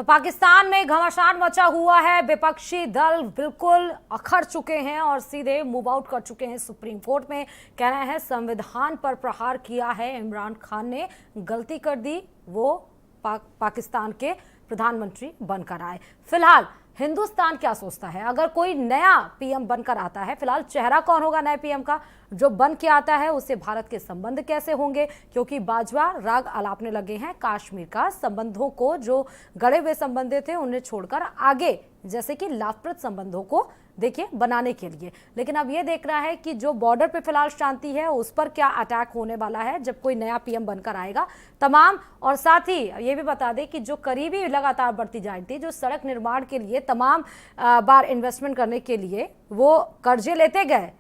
तो पाकिस्तान में घमासान मचा हुआ है। विपक्षी दल बिल्कुल अखड़ चुके हैं और सीधे मूव आउट कर चुके हैं सुप्रीम कोर्ट में। कहना है संविधान पर प्रहार किया है इमरान खान ने, गलती कर दी, वो पाकिस्तान के प्रधानमंत्री बनकर आए। फिलहाल हिंदुस्तान क्या सोचता है अगर कोई नया पीएम बनकर आता है? फिलहाल चेहरा कौन होगा नए पीएम का? जो बन के आता है उससे भारत के संबंध कैसे होंगे? क्योंकि बाजवा राग अलापने लगे हैं कश्मीर का संबंधों को, जो गड़े हुए संबंध थे उन्हें छोड़कर आगे जैसे कि लाभप्रद संबंधों को देखिए बनाने के लिए। लेकिन अब ये देख रहा है कि जो बॉर्डर पे फिलहाल शांति है उस पर क्या अटैक होने वाला है जब कोई नया पीएम बनकर आएगा तमाम। और साथ ही ये भी बता दें कि जो करीबी लगातार बढ़ती जा रही थी, जो सड़क निर्माण के लिए तमाम बार इन्वेस्टमेंट करने के लिए वो कर्जे लेते गए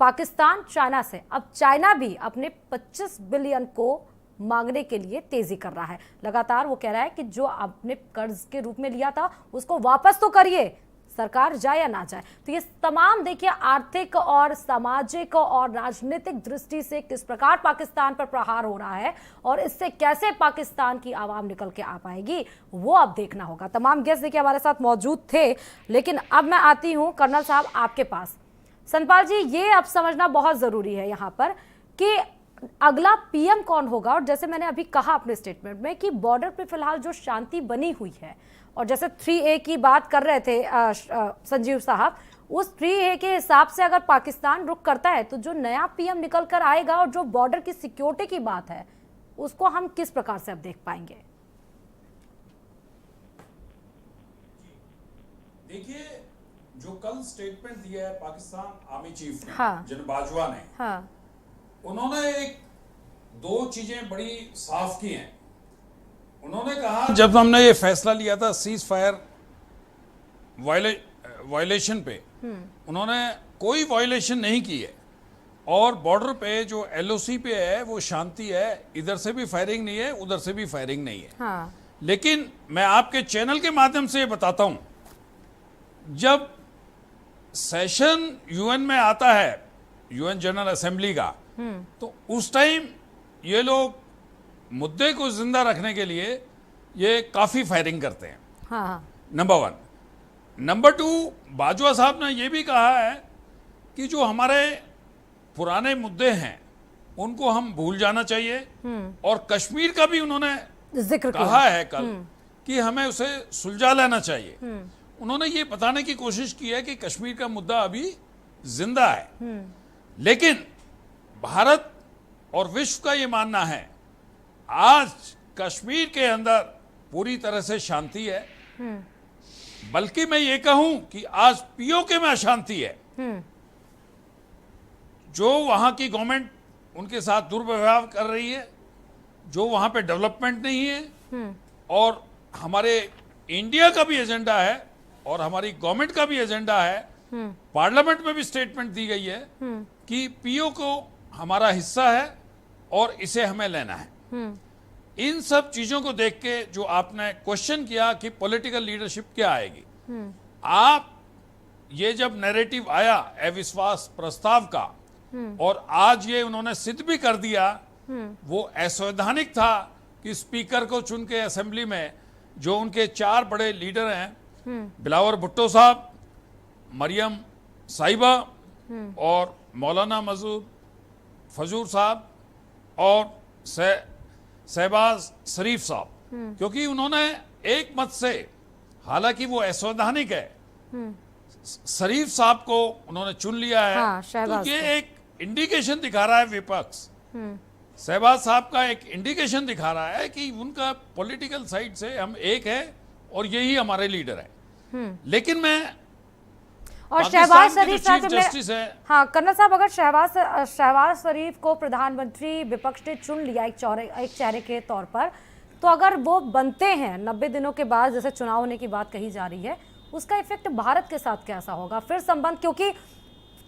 पाकिस्तान चाइना से, अब चाइना भी अपने 25 बिलियन को मांगने के लिए तेजी कर रहा है। लगातार वो कह रहा है कि जो आपने कर्ज के रूप में लिया था उसको वापस तो करिए, सरकार जाए या ना जाए। तो ये तमाम देखिए आर्थिक और सामाजिक और राजनीतिक दृष्टि से किस प्रकार पाकिस्तान पर प्रहार हो रहा है और इससे कैसे पाकिस्तान की आवाम निकल के आ पाएगी वो अब देखना होगा। तमाम गेस्ट देखिए हमारे साथ मौजूद थे, लेकिन अब मैं आती हूं कर्नल साहब आपके पास। सनपाल जी, ये अब समझना बहुत जरूरी है यहाँ पर कि अगला पीएम कौन होगा। और जैसे मैंने अभी कहा अपने स्टेटमेंट में कि बॉर्डर पे फिलहाल जो शांति बनी हुई है और जैसे 3A की बात कर रहे थे संजीव साहब, उस 3A के हिसाब से अगर पाकिस्तान रुख करता है तो जो नया पीएम निकल कर आएगा और जो बॉर्डर की सिक्योरिटी की बात है उसको हम किस प्रकार से अब देख पाएंगे? देखिए, जो कल स्टेटमेंट दिया है पाकिस्तान आर्मी चीफ ने, हाँ, जनरल बाजवा ने, हाँ, उन्होंने दो चीजें बड़ी साफ की हैं। उन्होंने कहा जब हमने ये फैसला लिया था सीज फायर वायलेशन पे, उन्होंने कोई वायलेशन नहीं की है और बॉर्डर पे जो LOC पे है वो शांति है, इधर से भी फायरिंग नहीं है, उधर से भी फायरिंग नहीं है। हाँ। लेकिन मैं आपके चैनल के माध्यम से ये बताता हूं, जब सेशन UN में आता है, UN जनरल असेंबली का, तो उस टाइम ये लोग मुद्दे को जिंदा रखने के लिए ये काफी फायरिंग करते हैं। हाँ। नंबर 1। नंबर 2, बाजवा साहब ने ये भी कहा है कि जो हमारे पुराने मुद्दे हैं उनको हम भूल जाना चाहिए और कश्मीर का भी उन्होंने जिक्र कहा है कल कि हमें उसे सुलझा लेना चाहिए। उन्होंने ये बताने की कोशिश की है कि कश्मीर का मुद्दा अभी जिंदा है, लेकिन भारत और विश्व का ये मानना है आज कश्मीर के अंदर पूरी तरह से शांति है, बल्कि मैं ये कहूं कि आज POK में अशांति है। जो वहां की गवर्नमेंट उनके साथ दुर्व्यवहार कर रही है, जो वहां पे डेवलपमेंट नहीं है, और हमारे इंडिया का भी एजेंडा है और हमारी गवर्नमेंट का भी एजेंडा है। पार्लियामेंट में भी स्टेटमेंट दी गई है कि POK हमारा हिस्सा है और इसे हमें लेना है। इन सब चीजों को देख के जो आपने क्वेश्चन किया कि पॉलिटिकल लीडरशिप क्या आएगी, आप ये जब नैरेटिव आया अविश्वास प्रस्ताव का और आज ये उन्होंने सिद्ध भी कर दिया, वो असंवैधानिक था कि स्पीकर को चुन के असेंबली में जो उनके 4 बड़े लीडर हैं, बिलावर भुट्टो साहब, मरियम साहिबा और मौलाना मसूद फजूर साहब और शहबाज शरीफ साहब, क्योंकि उन्होंने एक मत से, हालांकि वो असंवैधानिक है, शरीफ साहब को उन्होंने चुन लिया है। हाँ, तो ये एक इंडिकेशन दिखा रहा है विपक्ष, शहबाज साहब का एक इंडिकेशन दिखा रहा है कि उनका पॉलिटिकल साइड से हम एक है और यही हमारे लीडर है। लेकिन मैं और शहबाज शरीफ है, हाँ कर्नल साहब, अगर शहबाज शरीफ को प्रधानमंत्री विपक्ष ने चुन लिया एक चेहरे के तौर पर, तो अगर वो बनते हैं 90 दिनों के बाद, जैसे चुनाव होने की बात कही जा रही है, उसका इफेक्ट भारत के साथ कैसा होगा फिर संबंध? क्योंकि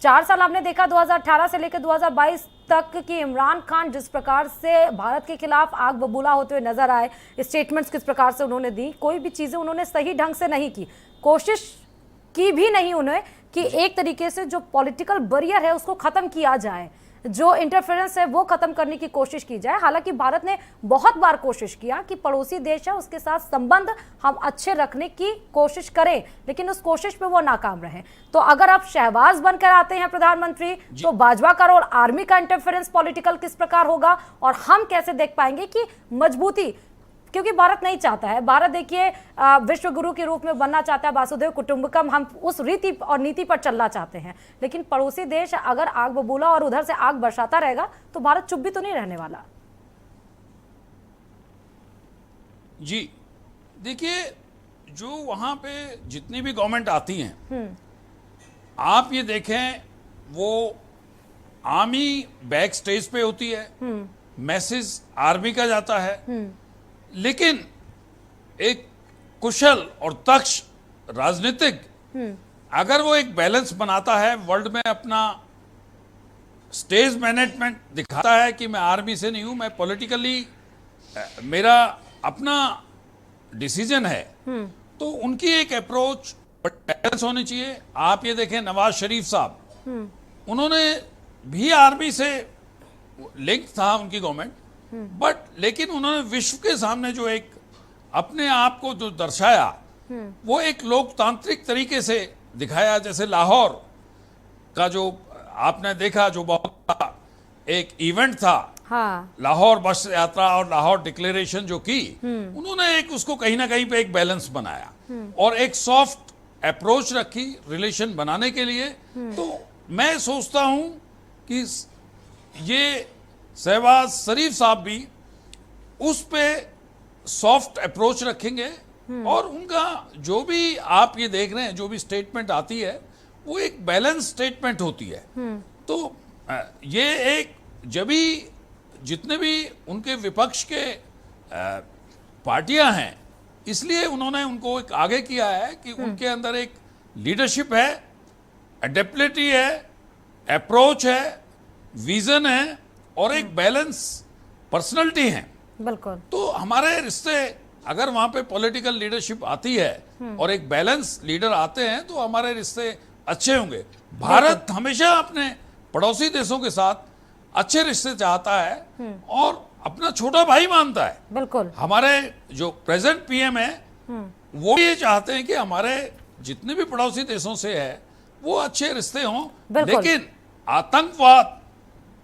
4 साल हमने देखा 2018 से लेकर 2022 तक कि इमरान खान जिस प्रकार से भारत के खिलाफ आग बबूला होते हुए नजर आए, स्टेटमेंट्स किस प्रकार से उन्होंने दी, कोई भी चीजें उन्होंने सही ढंग से नहीं की, कोशिश की भी नहीं उन्हें कि एक तरीके से जो पॉलिटिकल बैरियर है उसको खत्म किया जाए। जो इंटरफेरेंस है वो खत्म करने की कोशिश की जाए। हालांकि भारत ने बहुत बार कोशिश किया कि पड़ोसी देश है उसके साथ संबंध हम अच्छे रखने की कोशिश करें, लेकिन उस कोशिश पे वो नाकाम रहे। तो अगर आप शहबाज बनकर आते हैं प्रधानमंत्री, तो बाजवा का रोल, आर्मी का इंटरफेरेंस पॉलिटिकल किस प्रकार होगा और हम कैसे देख पाएंगे कि मजबूती, क्योंकि भारत नहीं चाहता है, भारत देखिए विश्व गुरु के रूप में बनना चाहता है, वासुदेव कुटुंबकम, हम उस रीति और नीति पर चलना चाहते हैं। लेकिन पड़ोसी देश अगर आग बबूला और उधर से आग बरसाता रहेगा तो भारत चुप भी तो नहीं रहने वाला। जी देखिए, जो वहां पे जितनी भी गवर्नमेंट आती हैं, आप ये देखें वो आर्मी बैक स्टेज पे होती है, मैसेज आर्मी का जाता है, लेकिन एक कुशल और दक्ष राजनीतिक अगर वो एक बैलेंस बनाता है, वर्ल्ड में अपना स्टेज मैनेजमेंट दिखाता है कि मैं आर्मी से नहीं हूं, मैं पॉलिटिकली मेरा अपना डिसीजन है, तो उनकी एक अप्रोच बैलेंस होनी चाहिए। आप ये देखें नवाज शरीफ साहब, उन्होंने भी आर्मी से लिंक था उनकी गवर्नमेंट, बट लेकिन उन्होंने विश्व के सामने जो एक अपने आप को जो दर्शाया वो एक लोकतांत्रिक तरीके से दिखाया। जैसे लाहौर का जो आपने देखा, जो बहुत बड़ा एक इवेंट था, हाँ। लाहौर बस यात्रा और लाहौर डिक्लेरेशन जो की, उन्होंने एक उसको कहीं ना कहीं पे एक बैलेंस बनाया और एक सॉफ्ट अप्रोच रखी रिलेशन बनाने के लिए। तो मैं सोचता हूं कि ये शहबाज शरीफ साहब भी उस पे सॉफ्ट अप्रोच रखेंगे और उनका जो भी आप ये देख रहे हैं, जो भी स्टेटमेंट आती है वो एक बैलेंस स्टेटमेंट होती है। तो ये एक जब भी जितने भी उनके विपक्ष के पार्टियां हैं, इसलिए उन्होंने उनको एक आगे किया है कि उनके अंदर एक लीडरशिप है, एडेप्टिबिलिटी है, अप्रोच है, विजन है और एक बैलेंस पर्सनालिटी है। बिल्कुल। तो हमारे रिश्ते अगर वहां पे पॉलिटिकल लीडरशिप आती है और एक बैलेंस लीडर आते हैं तो हमारे रिश्ते अच्छे होंगे। भारत हमेशा अपने पड़ोसी देशों के साथ अच्छे रिश्ते चाहता है और अपना छोटा भाई मानता है। बिल्कुल। हमारे जो प्रेजेंट पीएम है वो ये चाहते हैं कि हमारे जितने भी पड़ोसी देशों से है वो अच्छे रिश्ते हों, लेकिन आतंकवाद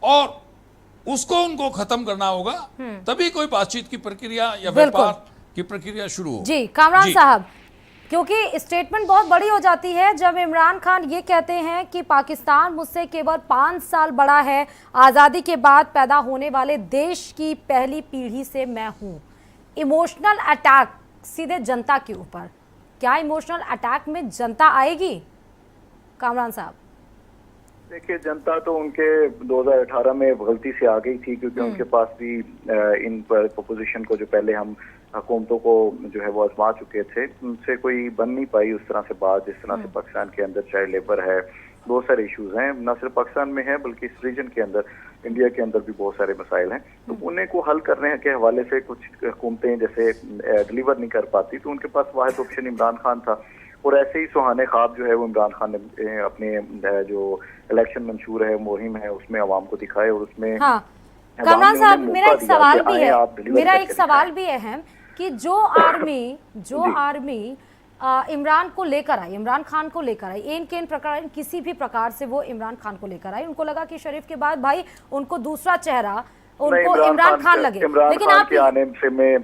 और उसको उनको खत्म करना होगा, तभी कोई बातचीत की प्रक्रिया या व्यापार की प्रक्रिया शुरू हो। जी कामरान साहब, क्योंकि स्टेटमेंट बहुत बड़ी हो जाती है जब इमरान खान ये कहते हैं कि पाकिस्तान मुझसे केवल 5 साल बड़ा है, आज़ादी के बाद पैदा होने वाले देश की पहली पीढ़ी से मैं हूँ। इमोशनल अटैक सीधे जनता के ऊपर, क्या इमोशनल अटैक में जनता आएगी कामरान साहब? देखिए, जनता तो उनके 2018 में गलती से आ गई थी, क्योंकि उनके पास भी इन प्रोपोजिशन को जो पहले हम हुकूमतों को जो है वो आजमा चुके थे, उनसे कोई बन नहीं पाई उस तरह से बात जिस तरह से पाकिस्तान के अंदर चाइल्ड लेबर है, बहुत सारे इश्यूज हैं, न सिर्फ पाकिस्तान में है बल्कि इस रीजन के अंदर, इंडिया के अंदर भी बहुत सारे मसाइल हैं। तो उन्हें को हल करने के हवाले से कुछ हुकूमतें जैसे डिलीवर नहीं कर पाती, तो उनके पास वाहिद ऑप्शन इमरान खान था। और ऐसे ही सुहाने ख्वाब जो है वो इमरान खान ने अपने जो इलेक्शन मंशूर है, मुहिम है, उसमें आवाम को दिखाए और उसमें कामरान साहब मेरा एक सवाल भी है, मेरा एक सवाल भी है कि जो आर्मी इमरान को लेकर आई, इमरान खान को लेकर आई, इन के इन प्रकार किसी भी प्रकार से वो इमरान खान को लेकर आई, उनको लगा कि शरीफ के बाद भाई उनको दूसरा चेहरा उनको इमरान खान लगे, लेकिन आप आने से में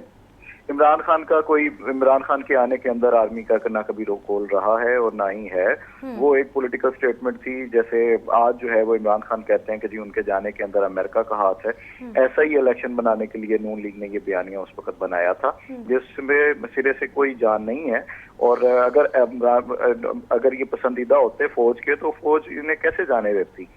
इमरान खान के आने के अंदर आर्मी का ना कभी रोल रहा है और ना ही है। वो एक पॉलिटिकल स्टेटमेंट थी, जैसे आज जो है वो इमरान खान कहते हैं कि जी उनके जाने के अंदर अमेरिका का हाथ है। ऐसा ही इलेक्शन बनाने के लिए नून लीग ने ये बयानिया उस वक्त बनाया था, जिसमें सिरे से कोई जान नहीं है। और अगर ये पसंदीदा होते फौज के, तो फौज इन्हें कैसे जाने देती?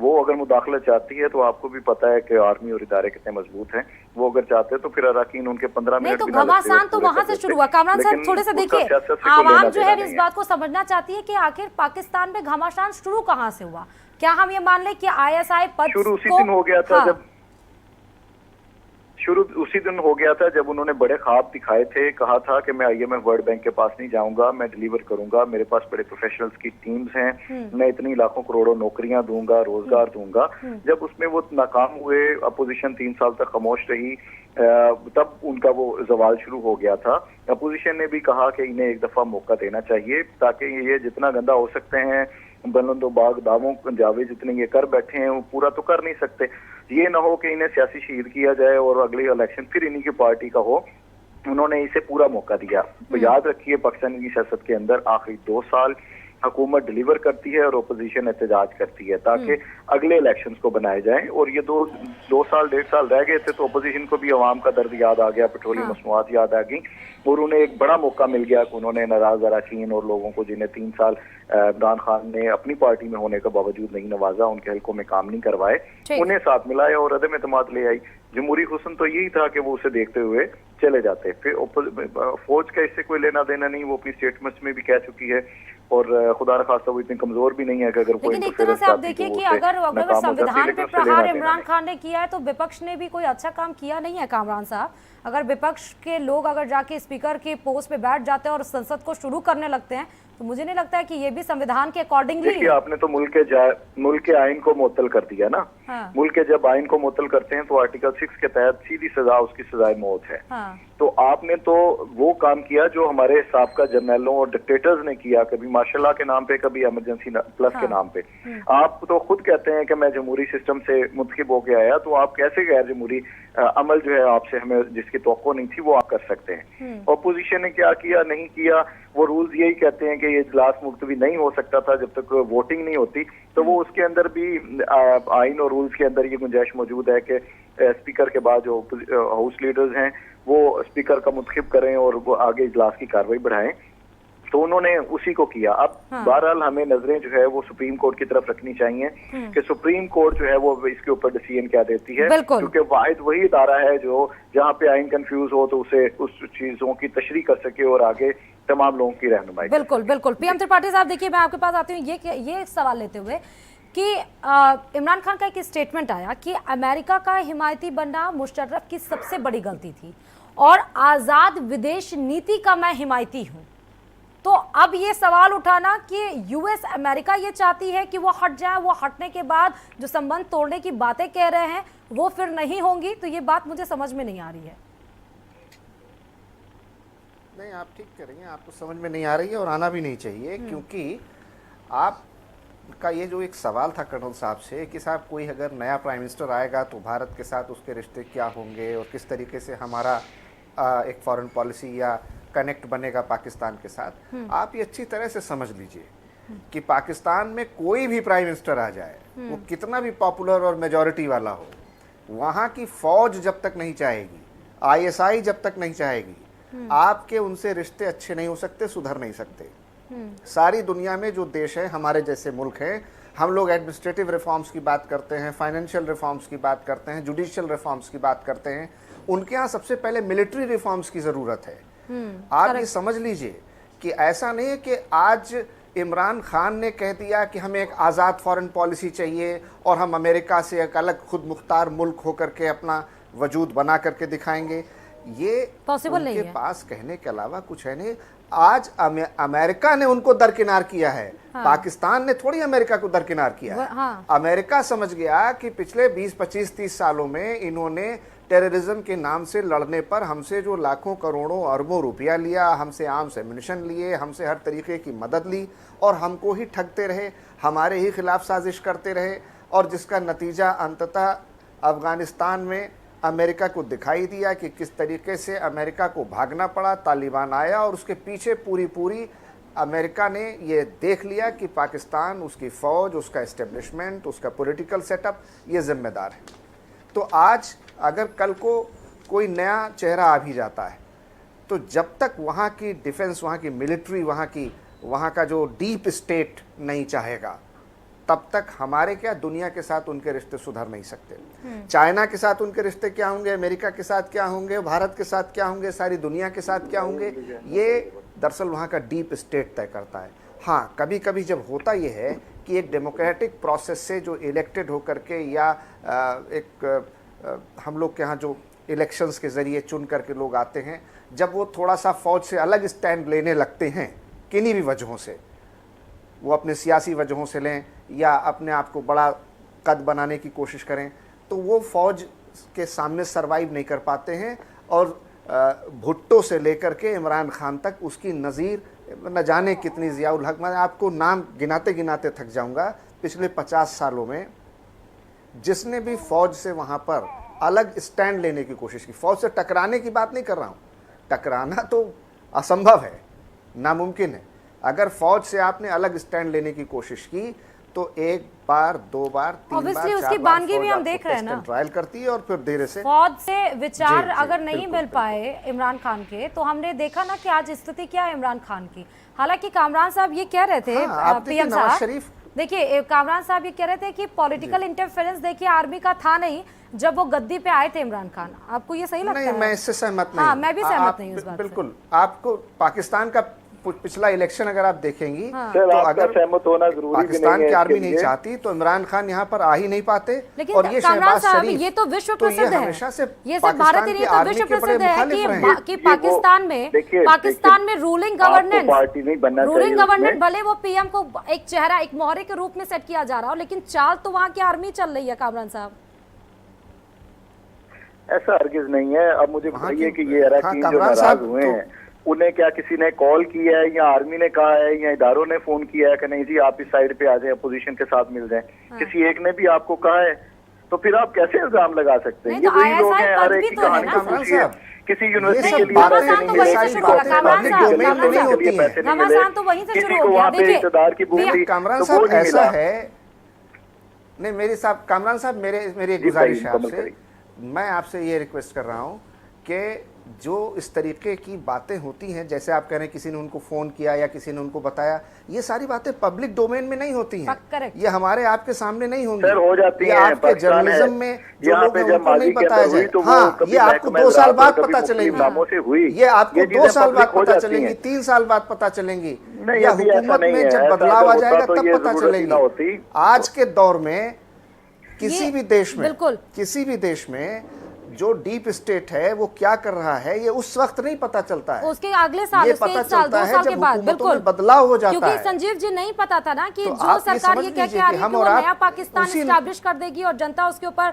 वो अगर मुदाखलत चाहती है तो आपको भी पता है कि आर्मी और इदारे कितने मजबूत हैं। वो अगर चाहते हैं तो फिर अराकीन उनके 15 मिनट तो घमासान तो वहां से शुरू हुआ। कामरान साहब थोड़े से देखिए, आवाम जो है इस बात को समझना चाहती है कि आखिर पाकिस्तान में घमासान शुरू कहां से हुआ। क्या हम ये मान लें कि ISI पद शुरू उसी दिन हो गया था शुरू उसी दिन हो गया था जब उन्होंने बड़े ख्वाब दिखाए थे, कहा था कि मैं IMF वर्ल्ड बैंक के पास नहीं जाऊंगा, मैं डिलीवर करूंगा, मेरे पास बड़े प्रोफेशनल्स की टीम्स हैं, मैं इतनी लाखों करोड़ों नौकरियां दूंगा, रोजगार दूंगा। जब उसमें वो नाकाम हुए, अपोजिशन 3 साल तक खामोश रही, तब उनका वो सवाल शुरू हो गया था। अपोजिशन ने भी कहा कि इन्हें एक दफा मौका देना चाहिए ताकि ये जितना गंदा हो सकते हैं बुलंदो बाग दावों जावे जितने ये कर बैठे हैं वो पूरा तो कर नहीं सकते। ये ना हो कि इन्हें सियासी शहीद किया जाए और अगली इलेक्शन फिर इन्हीं की पार्टी का हो। उन्होंने इसे पूरा मौका दिया। तो याद रखिए पाकिस्तान की सियासत के अंदर आखिरी 2 साल हुकूमत डिलीवर करती है और अपोजिशन एहतजाज करती है ताकि अगले इलेक्शंस को बनाए जाएं। और ये दो साल 1.5 साल रह गए थे तो अपोजिशन को भी अवाम का दर्द याद आ गया, पेट्रोलियम मसनूआत याद आ गई और उन्हें एक बड़ा मौका मिल गया कि उन्होंने नाराज अरकान और लोगों को जिन्हें 3 साल इमरान खान ने अपनी पार्टी में होने का बावजूद नहीं नवाजा, उनके हल्कों में काम नहीं करवाए, उन्हें साथ मिलाया और अदम एतमाद ले आई। जमहूरी हुस्न तो यही था कि वो उसे देखते हुए चले जाते। फिर फौज का इससे कोई लेना देना नहीं, वो अपनी स्टेटमेंट्स में भी कह चुकी है और खुदा न खास्ता वो इतनी कमजोर भी नहीं है कि अगर कोई लेकिन एक तरह से आप देखिए कि अगर संविधान पे प्रहार इमरान खान ने किया है तो विपक्ष ने भी कोई अच्छा काम किया नहीं है। कामरान साहब, अगर विपक्ष के लोग अगर जाके स्पीकर के पोस्ट पे बैठ जाते हैं और संसद को शुरू करने लगते हैं तो मुझे नहीं लगता है कि ये भी संविधान के अकॉर्डिंगली। देखिए आपने तो मुल्क के आइन को मुअत्तल कर दिया ना। हाँ। मुल्क के जब आइन को मुअत्तल करते हैं तो आर्टिकल 6 के तहत सीधी सजा उसकी सजाए मौत है। हाँ। तो आपने तो वो काम किया जो हमारे साबका जर्नलों और डिक्टेटर्स ने किया, कभी मार्शल लॉ के नाम पे, कभी इमरजेंसी प्लस के नाम पे। आप तो खुद कहते हैं कि मैं जमहूरी सिस्टम से मुंतखब होके आया, तो आप कैसे गैर जमहूरी अमल जो है आपसे हमें जिसकी तवक्को नहीं थी वो आप कर सकते हैं। अपोजिशन ने क्या किया नहीं किया, वो रूल्स यही कहते हैं कि ये इजलास मुल्तवी नहीं हो सकता था जब तक वोटिंग नहीं होती। तो वो उसके अंदर भी आइन और रूल्स के अंदर ये गुंजाइश मौजूद है कि स्पीकर के बाद जो हाउस लीडर्स हैं वो स्पीकर का मुंतखब करें और वो आगे इजलास की कार्रवाई बढ़ाएं। तो उन्होंने उसी को किया। अब बहरहाल हमें नजरें जो है वो सुप्रीम कोर्ट की तरफ रखनी चाहिए कि सुप्रीम कोर्ट जो है वो इसके ऊपर डिसीजन क्या देती है, क्योंकि वाहिद वही इदारा है जो जहाँ पे आइन कंफ्यूज हो तो उसे उस चीजों की तशरीह कर सके और आगे तमाम लोगों की रहनुमाई। बिल्कुल बिल्कुल। PM त्रिपाठी साहब, देखिए मैं आपके पास आती हूँ ये सवाल लेते हुए कि इमरान खान का एक स्टेटमेंट आया कि अमेरिका का हिमायती बनना मुशर्रफ की सबसे बड़ी गलती थी और आज़ाद विदेश नीति का मैं हिमायती हूँ। तो अब ये सवाल उठाना कि US अमेरिका ये चाहती है कि वो हट जाए, वो हटने के बाद जो संबंध तोड़ने की बातें कह रहे हैं वो फिर नहीं होंगी, तो ये बात मुझे समझ में नहीं आ रही है। नहीं, आप ठीक कह रही हैं, आपको समझ में नहीं आ रही है और आना भी नहीं चाहिए, क्योंकि आपका ये जो एक सवाल था कर्नल साहब से कि साहब कोई अगर नया प्राइम मिनिस्टर आएगा तो भारत के साथ उसके रिश्ते क्या होंगे और किस तरीके से हमारा एक फॉरेन पॉलिसी या कनेक्ट बनेगा पाकिस्तान के साथ। आप ये अच्छी तरह से समझ लीजिए कि पाकिस्तान में कोई भी प्राइम मिनिस्टर आ जाए, वो कितना भी पॉपुलर और मेजॉरिटी वाला हो, वहाँ की फौज जब तक नहीं चाहेगी, ISI जब तक नहीं चाहेगी, आपके उनसे रिश्ते अच्छे नहीं हो सकते, सुधर नहीं सकते। सारी दुनिया में जो देश है हमारे जैसे मुल्क हैं, हम लोग एडमिनिस्ट्रेटिव रिफॉर्म्स की बात करते हैं, फाइनेंशियल रिफॉर्म्स की बात करते हैं, जुडिशियल रिफॉर्म्स की बात करते हैं, उनके यहाँ सबसे पहले मिलिट्री रिफॉर्म्स की ज़रूरत है। आप ये समझ लीजिए कि ऐसा नहीं है कि आज इमरान खान ने कह दिया कि हमें एक आज़ाद फॉरेन पॉलिसी चाहिए और हम अमेरिका से एक अलग खुद मुख्तार मुल्क होकर के अपना वजूद बना करके दिखाएंगे। ये पॉसिबल नहीं है। उनके पास कहने के अलावा कुछ है नहीं। आज अमेरिका ने उनको दरकिनार किया है। हाँ। पाकिस्तान ने थोड़ी अमेरिका को दरकिनार किया है। हाँ। अमेरिका समझ गया कि पिछले 20, 25, 30 सालों में इन्होंने टेररिज्म के नाम से लड़ने पर हमसे जो लाखों करोड़ों अरबों रुपया लिया, हमसे आर्म्स एम्युनिशन लिए, हमसे हर तरीके की मदद ली और हमको ही ठगते रहे, हमारे ही खिलाफ साजिश करते रहे और जिसका नतीजा अंततः अफगानिस्तान में अमेरिका को दिखाई दिया कि किस तरीके से अमेरिका को भागना पड़ा, तालिबान आया और उसके पीछे पूरी अमेरिका ने ये देख लिया कि पाकिस्तान, उसकी फ़ौज, उसका इस्टेब्लिशमेंट, उसका पॉलिटिकल सेटअप ये जिम्मेदार है। तो आज अगर कल को कोई नया चेहरा आ भी जाता है तो जब तक वहाँ की डिफेंस, वहाँ की मिलिट्री, वहाँ का जो डीप स्टेट नहीं चाहेगा तब तक हमारे क्या दुनिया के साथ उनके रिश्ते सुधर नहीं सकते। चाइना के साथ उनके रिश्ते क्या होंगे, अमेरिका के साथ क्या होंगे, भारत के साथ क्या होंगे, सारी दुनिया के साथ क्या होंगे, ये दरअसल वहाँ का डीप स्टेट तय करता है। हाँ, कभी कभी जब होता ये है कि एक डेमोक्रेटिक प्रोसेस से जो इलेक्टेड होकर के या हम लोग के यहाँ जो इलेक्शंस के ज़रिए चुन करके लोग आते हैं, जब वो थोड़ा सा फ़ौज से अलग स्टैंड लेने लगते हैं किन्हीं भी वजहों से, वो अपने सियासी वजहों से लें या अपने आप को बड़ा कद बनाने की कोशिश करें, तो वो फ़ौज के सामने सरवाइव नहीं कर पाते हैं। और भुट्टो से लेकर के इमरान खान तक उसकी नज़ीर न जाने कितनी, ज़ियाउल हक, मैं आपको नाम गिनाते गिनाते थक जाऊंगा, पिछले 50 सालों में जिसने भी फ़ौज से वहाँ पर अलग स्टैंड लेने की कोशिश की, फ़ौज से टकराने की बात नहीं कर रहा हूँ, टकराना तो असंभव है, नामुमकिन है। अगर फ़ौज से आपने अलग स्टैंड लेने की कोशिश की तो एक बार, दो बार, तीन बार, Obviously, चार उसकी बार बानगी भी फौज हम देख रहे हैं ना। ट्रायल करती है और फिर देर से फौज से विचार जी, अगर नहीं बिल्कुल, मिल पाए इमरान खान के, तो हमने देखा ना कि आज स्थिति क्या है इमरान खान की। हालांकि कामरान साहब ये कह रहे थे, हाँ, आप देखिए पीएम नवाज साहब, शरीफ, देखिए कामरान साहब ये कह रहे थे कि पॉलिटिकल इंटरफेरेंस देखिए आर्मी का था नहीं जब वो गद्दी पे आए थे इमरान खान। आपको ये सही लगता नहीं, है? मैं इससे सहमत नहीं हाँ, हूं। मैं भी सहमत आप नहीं हूं इस बात से। बिल्कुल, आपको पाकिस्तान का पिछला इलेक्शन अगर आप देखेंगी सर, तो आपका अगर सहमत होना जरूरी भी पाकिस्तान नहीं है की आर्मी इसके नहीं लिए। चाहती तो इमरान खान यहाँ पर आ ही नहीं पाते। लेकिन और ये कामरान शहबाज साहब, शरीफ ये तो विश्व तो ये प्रसिद्ध है, हमेशा से ये सिर्फ भारत पाकिस्तान ही की नहीं तो आर्मी विश्व के बड़े प्रसिद्ध है मुखालिफ रहे हैं। कि पाकिस्तान में पाकिस्तान में रूलिंग गवर्नेंस, पार्टी नहीं बनना रूलिंग चाहिए गवर्नेंस उसमें। भले वो पीएम को एक चेहरा, एक मोहरे के रूप में सेट किया जा रहा हो, लेकिन चाल तो वहाँ की आर्मी चल रही है कामरान साहब। ऐसा हरगिज नहीं है। अब मुझे वहाँ बताइए की- कि ये अरकान हाँ, जो कामरान नाराज साहब हुए तो- हैं, उन्हें क्या किसी ने कॉल किया है या आर्मी ने कहा है या इदारों ने फोन किया है कि नहीं जी आप इस साइड पे आ जाएं, अपोजिशन के साथ मिल जाएं? किसी एक ने भी आपको कहा है? तो फिर आप कैसे इल्जाम लगा सकते हैं? नहीं, ये तो वही लोग ISI हैं, पद हर एक भी की तो है कहानी ना, को कामरान पूछिए। साहब। किसी ये यूनिवर्सिटी सब के लिए बातें पैसे घमासान नहीं तो मिले, वहीं से किसी शुरू को होगा, अपने कामरान पब्लिक साहब, डोमेन में कामरान के लिए साहब, पैसे नहीं घमासान मिले, तो वहीं से किसी शुरू को हो गया। वहाँ पे देखिए, इक़्तिदार की बूंद थी कामरान तो साहब वो नहीं ऐसा मिला। है, नहीं मेरी साहब, कामरान साहब मेरी एक जी, गुजारिश है मुकम्मल आपसे, करिए। मैं आपसे ये रिक्वेस्ट कर रहा हूँ कि जो इस तरीके की बातें होती हैं, जैसे आप कह रहे हैं किसी ने उनको फ़ोन किया या किसी ने उनको बताया, ये सारी बातें पब्लिक डोमेन में नहीं होती हैं, करेक्ट। ये हमारे आपके सामने नहीं होंगी, सर, हो जाती ये हैं, आपके पाकिस्तान है। जर्नलिज्म में जो यहाँ लोग पे हैं जब उनको नहीं माजी के बताया अंदर हुई जाए। तो वो हाँ, कभी ये आपको महकमा 2 साल इजरात बाद और कभी पता मुख्तलिफ चलेंगी, नामों से हुई। ये आपको ये 2 चीजें साल पब्लिक बाद हो पता जाती चलेंगी, हैं। 3 साल बाद पता चलेंगी, नहीं, या अभी ऐसा हुकूमत नहीं में है। जब ऐसा बदलाव आ अगर जाएगा होता तो तब ये पता जरूरत ही ना होती। चलेंगी। आज के दौर में किसी ये- भी देश में, बिल्कुल। किसी भी देश में जो डीप स्टेट है वो क्या कर रहा है ये उस वक्त नहीं पता चलता है, उसके अगले साल, ये उसके पता 1 साल, चलता 2 है साल जब के बाद, हुकूमतों बिल्कुल में बदलाव हो जाता क्योंकि है। संजीव जी नहीं पता था ना कि तो जो आप ये सरकार समझ ये कह के लीजिए आ कि रही है हम कि वो और आप नया पाकिस्तान उसी- स्टैब्लिश कर देगी और जनता उसके ऊपर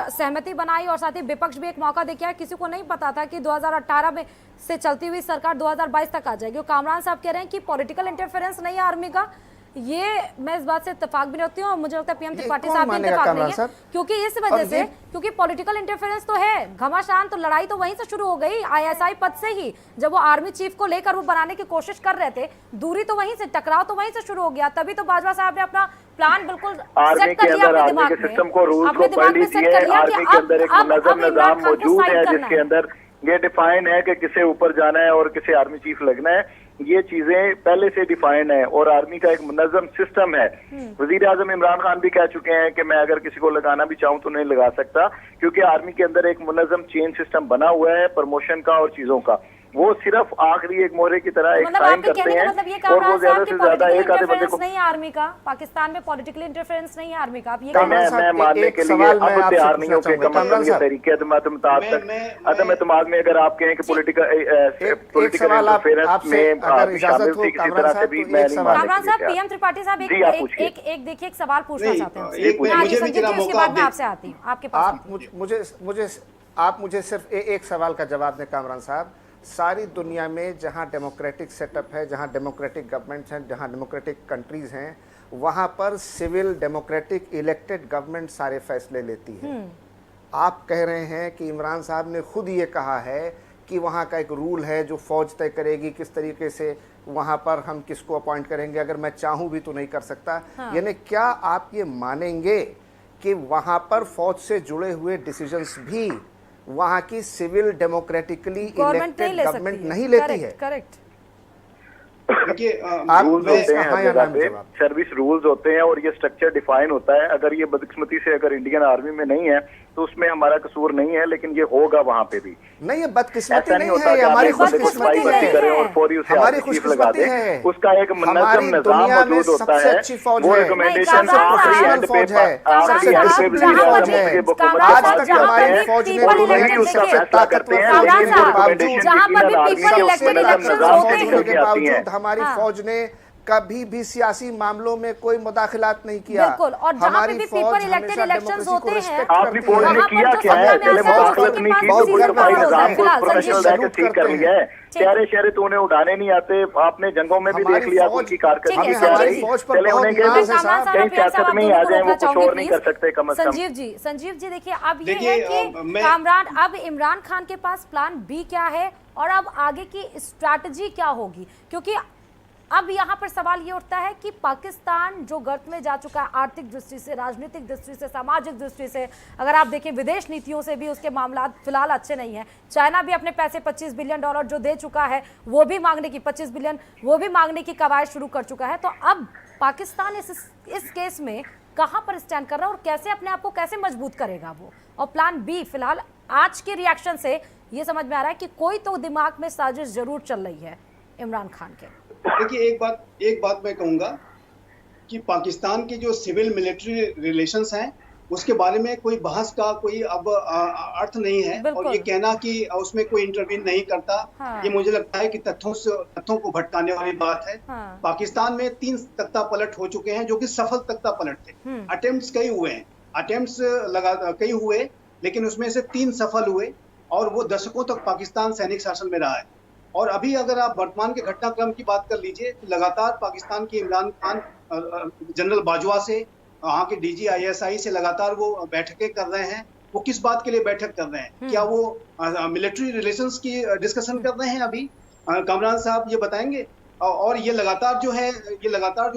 सहमति बनाई, और साथ ही विपक्ष भी एक मौका देके आया। किसी को नहीं पता था कि 2018 में से चलती हुई सरकार 2022 तक आ जाएगी। और कामरान साहब कह रहे हैं कि पॉलिटिकल इंटरफेरेंस नहीं है आर्मी का, ये मैं इस बात से इत्तेफाक भी नहीं होती हूँ, और मुझे लगता है पीएम त्रिपाठी कौन साहब भी मानेगा इत्तेफाक कामरान नहीं है, साहब? क्योंकि इस वजह और से, ये- क्योंकि पॉलिटिकल इंटरफेरेंस तो है, घमासान तो लड़ाई तो वहीं से शुरू हो गई ISI पद से ही। जब वो आर्मी चीफ को लेकर वो बनाने की कोशिश कर रहे थे, दूरी तो वहीं से, टकराव तो वहीं से शुरू हो गया। तभी तो बाजवा साहब ने अपना प्लान बिल्कुल आर्मी सेट कर के लिया अंदर, अपने आर्मी दिमाग के में, सिस्टम को, रूल्स अपने को दिमाग पढ़ में सेट लीजिए। कर लिया कि आर्मी के अंदर एक अब मुनज़्ज़म इमरान निज़ाम खान को मौजूद साइन है करना जिसके है। अंदर ये डिफाइन है कि किसे ऊपर जाना है और किसे आर्मी चीफ लगना है। ये चीजें पहले से डिफाइंड है और आर्मी का एक मुनज़्ज़म सिस्टम है। वजीर आजम इमरान खान भी कह चुके हैं कि मैं अगर किसी को लगाना भी चाहूं तो नहीं लगा सकता, क्योंकि आर्मी के अंदर एक मुनज़्ज़म चेन सिस्टम बना हुआ है प्रमोशन का और चीजों का। वो सिर्फ आखिरी एक मोहरे की तरह एक मतलब साइन आपके करते कहने का हैं मतलब ये और कामरान वो ज्यादा साहब की से ज्यादा पॉलिटिकल एक आधे बंदे इंटरफेरेंस को नहीं है आर्मी का, पाकिस्तान में पॉलिटिकल इंटरफेरेंस नहीं है आर्मी का, आप ये कामरान कहना मैं साहब, मैं मानने एक के लिए सवाल मैं अब आपसे तैयार नहीं पूछना हूँ कि चाहूंगा। कम कामरान ये साहब, तरीके अदम एतमाद में अगर आप कहें कि एक पॉलिटिकल सवाल आप इंटरफेरेंस आपसे में अगर आप इजाजत शामिल हो थी किसी कामरान तरह से साहब, भी, तो मैं एक नहीं सवाल- मानने कामरान के लिए साहब, तैयार। पीएम त्रिपाठी साहब जी, आप पूछिए। एक देखिए एक सवाल पूछना नहीं, चाहते हैं एक मिनट, मैं आगे मुझे भी संजीव जरा जी, उसके मौका बाद मैं दे। आपसे आती हूँ, आपके पास आप मुझे सिर्फ एक सवाल का जवाब दें कामरान साहब। सारी दुनिया में जहां डेमोक्रेटिक सेटअप है, जहां डेमोक्रेटिक गवर्नमेंट्स हैं, जहां डेमोक्रेटिक कंट्रीज हैं, वहां पर सिविल डेमोक्रेटिक इलेक्टेड गवर्नमेंट सारे फैसले लेती है। आप कह रहे हैं कि इमरान साहब ने खुद ये कहा है कि वहाँ का एक रूल है जो फौज तय करेगी किस तरीके से वहाँ पर हम किसको अपॉइंट करेंगे, अगर मैं चाहूँ भी तो नहीं कर सकता। यानी क्या आप ये मानेंगे कि वहाँ पर फौज से जुड़े हुए डिसीजंस भी वहाँ की सिविल डेमोक्रेटिकली गवर्नमेंट नहीं इलेक्टेड ले गवर्नमेंट सकती नहीं लेती है? करेक्ट। देखिए आप रूल्स मैं होते हैं हाँ हर या जगह ना में पे, जवाब। सर्विस रूल्स होते हैं और ये स्ट्रक्चर डिफाइन होता है। अगर ये बदकिस्मती से अगर इंडियन आर्मी में नहीं है तो उसमें हमारा कसूर नहीं है, लेकिन ये होगा वहाँ पे भी। नहीं, ये बदकिस्मती ऐसा नहीं नहीं होता है, कि ये आप हमारी एक बंदे को खुशकिस्मती सिपाही खुशकिस्मती भर्ती नहीं है। करें और है। फौज फौरी उसे हमारी आर्मी चीफ लगा खुशकिस्मती दे, है, उसका एक हमारी मुनज़्ज़म निज़ाम दुनिया में मौजूद होता सबसे है। अच्छी फौज वो है, रिकमेंडेशन कामरान आखिरी साहब, एंड पे फौज है, आखिरी सबसे एंड पे डिसिप्लिन वजीर फौज आज़म है। के बखूबी आज पास तक जाते हमारी हैं, फौज ने और people वही elected उसका देखिए, फैसला करते हैं। कामरान लेकिन वो साहब, रिकमेंडेशन जहां पर भी यकीनन आर्मी people के elected मुनज़्ज़म elections निज़ाम होते से हैं। निकल के आती हैं। बावजूद हमारी हाँ। फौज ने कभी भी सियासी मामलों में कोई मुदाखिलात नहीं किया। बिल्कुल, और जहां पे हमारी भी फौज people elected हमेशा elections डेमोक्रेसी को होते हैं, रिस्पेक्ट आपकी करती फौज है। ने वहां पर किया जो क्या है? सत्ता में पहले आता है, मुदाखलत उसके नहीं पास की, बहुत तो कोई सीजन दफाई पास होता निज़ाम है। को फिलहाल प्रोफेशनल संजीव जाके सलूट ठीक कर करते लिया है। ठीक। प्यारे शहर तो उन्हें उड़ाने नहीं आते, आपने जंगों में भी हमारी देख लिया फौज- उनकी ठीक है, कारकर्दगी क्या संजीव रही। जी। फौज पर चले बहुत उन्हें नाज कहीं है कामरान साहब, कहीं प्रियंका साहब, सियासत आप में ही दोनों आ को जाए, रोकना वो कुछ चाहूंगी, और नहीं कर प्लीज। सकते कम अज कम। संजीव जी देखिए, अब ये देखिए, है कि मैं- कामरान, अब इमरान खान के पास प्लान बी क्या है और अब आगे की स्ट्रैटेजी क्या होगी, क्योंकि अब यहाँ पर सवाल ये उठता है कि पाकिस्तान जो गर्त में जा चुका है आर्थिक दृष्टि से, राजनीतिक दृष्टि से, सामाजिक दृष्टि से, अगर आप देखें विदेश नीतियों से भी उसके मामला फिलहाल अच्छे नहीं है। चाइना भी अपने पैसे $25 बिलियन जो दे चुका है, वो भी मांगने की 25 बिलियन वो भी मांगने की कवायद शुरू कर चुका है। तो अब पाकिस्तान इस केस में कहाँ पर स्टैंड कर रहा है और कैसे अपने आप को कैसे मजबूत करेगा वो, और प्लान बी फिलहाल आज के रिएक्शन से ये समझ में आ रहा है कि कोई तो दिमाग में साजिश जरूर चल रही है इमरान खान के। देखिए, एक बात मैं कहूंगा कि पाकिस्तान के जो सिविल मिलिट्री रिलेशंस हैं उसके बारे में कोई बहस का कोई अब अर्थ नहीं है, और ये कहना कि उसमें कोई इंटरवीन नहीं करता, हाँ। ये मुझे लगता है कि तथ्यों को भटकाने वाली बात है। हाँ। पाकिस्तान में 3 तख्ता पलट हो चुके हैं जो कि सफल तख्ता पलट थे। अटेम्प्ट्स कई हुए हैं, कई हुए, लेकिन उसमें से 3 सफल हुए, और वो दशकों तक पाकिस्तान सैनिक शासन में रहा है। और अभी अगर आप वर्तमान के घटनाक्रम की बात कर लीजिए तो लगातार पाकिस्तान के इमरान खान जनरल बाजवा से, वहाँ के डीजी ISI से लगातार वो बैठकें कर रहे हैं। वो किस बात के लिए बैठक कर रहे हैं? क्या वो मिलिट्री रिलेशंस की डिस्कशन कर रहे हैं अभी? कामरान साहब ये बताएंगे। और ये लगातार जो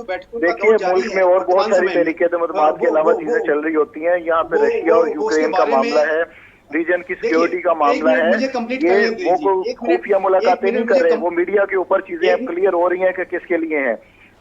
बैठकों का दौर जारी मुल्क है, में और बहुत वर्तमान सारी समय में। तरीके के अलावा चीजें चल रही होती हैं। यहाँ पे रशिया और यूक्रेन का मामला है, रीजन की सिक्योरिटी का मामला है। ये वो खुफिया मुलाकातें नहीं कर रहे, वो मीडिया के ऊपर चीजें अब क्लियर हो रही हैं कि किसके लिए हैं।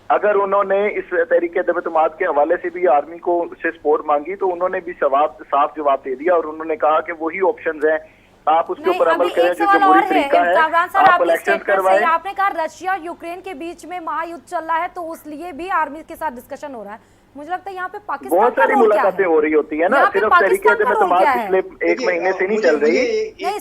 अगर उन्होंने इस तरीके दबतमाद के हवाले से भी आर्मी को से सपोर्ट मांगी तो उन्होंने भी साफ जवाब दे दिया, और उन्होंने कहा कि वही ऑप्शंस हैं, आप उसके ऊपर अमल करें जो जमहूरी तरीका है, आप इलेक्शन करवाएं। आपने कहा रशिया और यूक्रेन के बीच में महायुद्ध चल रहा है, तो उस लिए भी आर्मी के साथ डिस्कशन हो रहा है। मुझे लगता है यहाँ पे पाकिस्तान बहुत सारी मुलाकातें हो रही होती है ना, सिर्फ तरीके से पिछले 1 महीने से नहीं चल रही।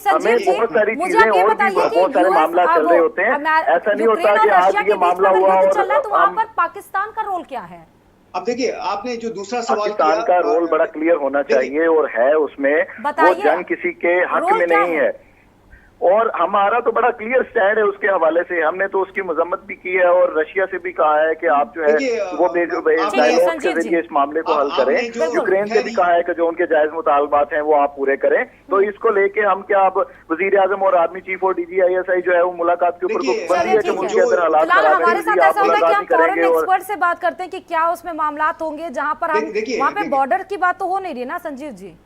हमें बहुत सारी चीजें और भी बहुत सारे मामला चल रहे होते हैं। ऐसा नहीं होता कि आज ये मामला हुआ और तो वहाँ पर पाकिस्तान का रोल क्या है? अब देखिए, आपने जो दूसरा सवाल किया, पाकिस्तान का रोल बड़ा क्लियर होना चाहिए और है उसमें। वो जंग किसी के हक में नहीं है, और हमारा तो बड़ा क्लियर स्टैंड है उसके हवाले से। हमने तो उसकी मजम्मत भी की है और रशिया से भी कहा है कि आप जो है वो डायलॉग के जरिए इस मामले को हल करें। यूक्रेन से भी कहा है कि जो उनके जायज मुतालबात हैं वो आप पूरे करें। तो इसको लेके हम क्या अब वजीर आजम और आर्मी चीफ और DG ISI जो है वो मुलाकात के ऊपर बंदी है कि मुल्क के अंदर हालात खराब हमारे साथ है, ऐसा होता है कि हम फॉरेन और एक्सपर्ट से बात करते हैं कि क्या उसमें मामलात होंगे, जहां पर हम वहां पे बॉर्डर की बात तो हो नहीं रही ना संजीव जी।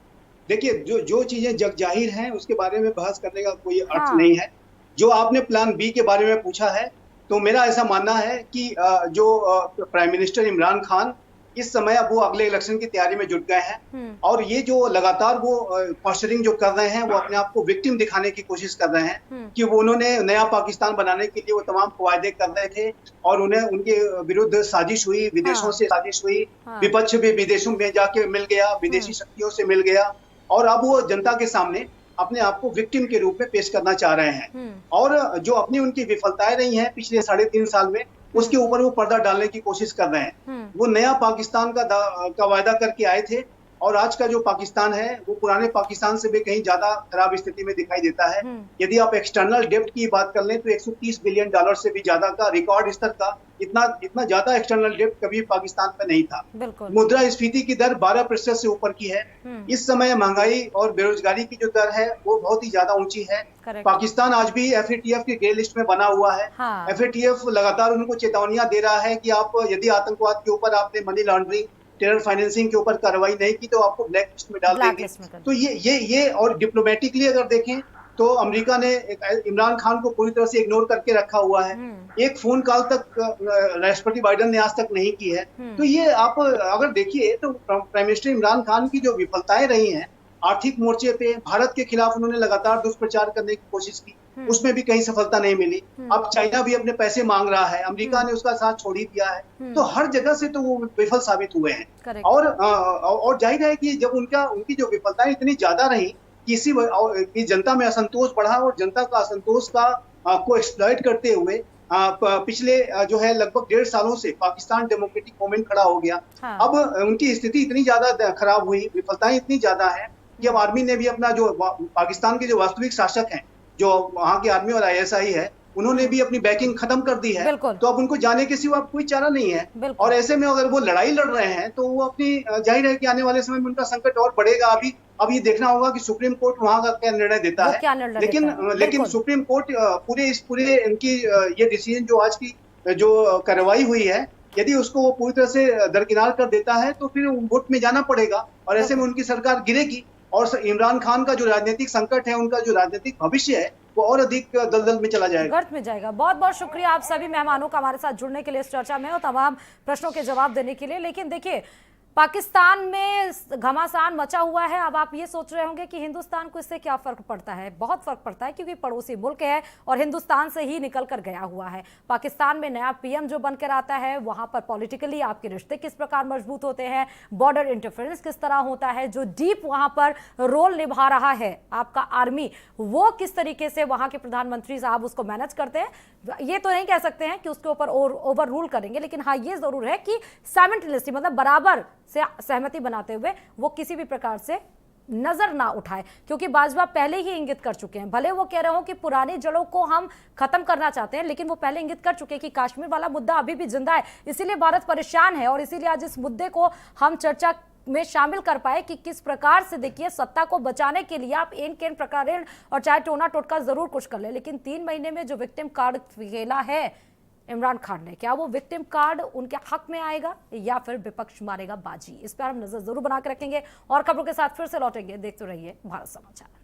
देखिए, जो चीजें जग जाहिर हैं उसके बारे में बहस करने का कोई अर्थ नहीं है। जो आपने प्लान बी के बारे में पूछा है, तो मेरा ऐसा मानना है कि जो प्राइम मिनिस्टर इमरान खान इस समय अब वो अगले इलेक्शन की तैयारी में जुट गए हैं, और ये जो लगातार वो पोस्चरिंग जो कर रहे हैं, वो अपने आप को विक्टिम दिखाने की कोशिश कर रहे हैं कि वो उन्होंने नया वाकिस्तान बनाने के लिए वो तमाम वायदे कर रहे थे, और उन्हें उनके विरुद्ध साजिश हुई, विदेशों से साजिश हुई, विपक्ष भी विदेशों में जाके मिल गया, विदेशी शक्तियों से मिल गया, और अब वो जनता के सामने अपने आप को विक्टिम के रूप में पेश करना चाह रहे हैं। और जो अपनी उनकी विफलताएं रही हैं पिछले 3.5 साल में, उसके ऊपर वो पर्दा डालने की कोशिश कर रहे हैं। वो नया पाकिस्तान का वायदा करके आए थे, और आज का जो पाकिस्तान है वो पुराने पाकिस्तान से भी कहीं ज्यादा खराब स्थिति में दिखाई देता है। यदि आप एक्सटर्नल डेब्ट की बात कर लें तो $130 बिलियन से भी ज्यादा का रिकॉर्ड स्तर का इतना ज्यादा एक्सटर्नल डेब्ट कभी पाकिस्तान में नहीं था। मुद्रा स्फीति की दर 12% से ऊपर की है। इस समय महंगाई और बेरोजगारी की जो दर है वो बहुत ही ज्यादा ऊंची है। पाकिस्तान आज भी FATF की ग्रे लिस्ट में बना हुआ है। FATF लगातार उनको चेतावनियां दे रहा है कि आप यदि आतंकवाद के ऊपर आपने मनी लॉन्ड्रिंग, टेरर फाइनेंसिंग के ऊपर कार्रवाई नहीं की तो आपको ब्लैक लिस्ट में डाल देंगे। तो ये और डिप्लोमेटिकली अगर देखें तो अमेरिका ने इमरान खान को पूरी तरह से इग्नोर करके रखा हुआ है। एक फोन कॉल तक राष्ट्रपति बाइडेन ने आज तक नहीं की है। तो ये आप अगर देखिए तो प्राइम मिनिस्टर इमरान खान की जो विफलताएं रही हैं आर्थिक मोर्चे पे, भारत के खिलाफ उन्होंने लगातार दुष्प्रचार करने की कोशिश की, उसमें भी कहीं सफलता नहीं मिली। अब चाइना भी अपने पैसे मांग रहा है, अमेरिका ने उसका साथ छोड़ ही दिया है, तो हर जगह से तो वो विफल साबित हुए हैं। Correct. और जाहिर है कि जब उनकी जो विफलताएं इतनी ज्यादा रही, कि जनता में असंतोष बढ़ा और जनता का असंतोष को एक्सप्लॉइट करते हुए पिछले जो है लगभग 1.5 सालों से पाकिस्तान डेमोक्रेटिक मूवमेंट खड़ा हो गया। हाँ। अब उनकी स्थिति इतनी ज्यादा खराब हुई, विफलताएं इतनी ज्यादा है कि अब आर्मी ने भी अपना जो पाकिस्तान के जो वास्तविक शासक हैं, जो वहां की आर्मी और ISI है, उन्होंने भी अपनी बैकिंग खत्म कर दी है। बिल्कुल। तो अब उनको जाने के सिवा कोई चारा नहीं है। बिल्कुल। और ऐसे में अगर वो लड़ाई लड़ रहे हैं तो वो अपनी जाहिर है कि आने वाले समय में उनका संकट और बढ़ेगा। अब ये देखना होगा कि सुप्रीम कोर्ट वहां का क्या निर्णय देता है। क्या निर्णय लेकिन देता है? लेकिन बिल्कुल। सुप्रीम कोर्ट पूरे इनकी ये डिसीजन जो आज की जो कार्रवाई हुई है, यदि उसको वो पूरी तरह से दरकिनार कर देता है तो फिर वोट में जाना पड़ेगा और ऐसे में उनकी सरकार गिरेगी और इमरान खान का जो राजनीतिक संकट है, उनका जो राजनीतिक भविष्य है, वो और अधिक दलदल में चला जाएगा, गर्त में जाएगा। बहुत बहुत शुक्रिया आप सभी मेहमानों का हमारे साथ जुड़ने के लिए इस चर्चा में और तमाम प्रश्नों के जवाब देने के लिए। लेकिन देखिए, पाकिस्तान में घमासान मचा हुआ है। अब आप ये सोच रहे होंगे कि हिंदुस्तान को इससे क्या फर्क पड़ता है। बहुत फर्क पड़ता है, क्योंकि पड़ोसी मुल्क है और हिंदुस्तान से ही निकल कर गया हुआ है। पाकिस्तान में नया PM जो बनकर आता है, वहां पर पॉलिटिकली आपके रिश्ते किस प्रकार मजबूत होते हैं, बॉर्डर इंटरफेरेंस किस तरह होता है, जो डीप वहां पर रोल निभा रहा है आपका आर्मी, वो किस तरीके से वहां के प्रधानमंत्री साहब उसको मैनेज करते हैं। ये तो नहीं कह सकते हैं कि उसके ऊपर ओवर रूल करेंगे, लेकिन हाँ ये जरूर है कि साइमल्टेनियसली, मतलब बराबर से सहमति बनाते हुए वो किसी भी प्रकार से नजर ना उठाए। क्योंकि बाजवा पहले ही इंगित कर चुके हैं, भले वो कह रहे हो कि पुरानी जड़ों को हम खत्म करना चाहते हैं, लेकिन वो पहले इंगित कर चुके हैं कि कश्मीर वाला मुद्दा अभी भी जिंदा है। इसीलिए भारत परेशान है और इसीलिए आज इस मुद्दे को हम चर्चा में शामिल कर पाए कि किस प्रकार से, देखिए, सत्ता को बचाने के लिए आप इन केन प्रकार और चाहे टोना टोटका जरूर कुछ कर ले, लेकिन 3 महीने में जो विक्टिम कार्ड खेला है इमरान खान ने, क्या वो विक्टिम कार्ड उनके हक में आएगा या फिर विपक्ष मारेगा बाजी? इस पर हम नजर जरूर बना के रखेंगे और खबरों के साथ फिर से लौटेंगे। देखते रहिए भारत समाचार।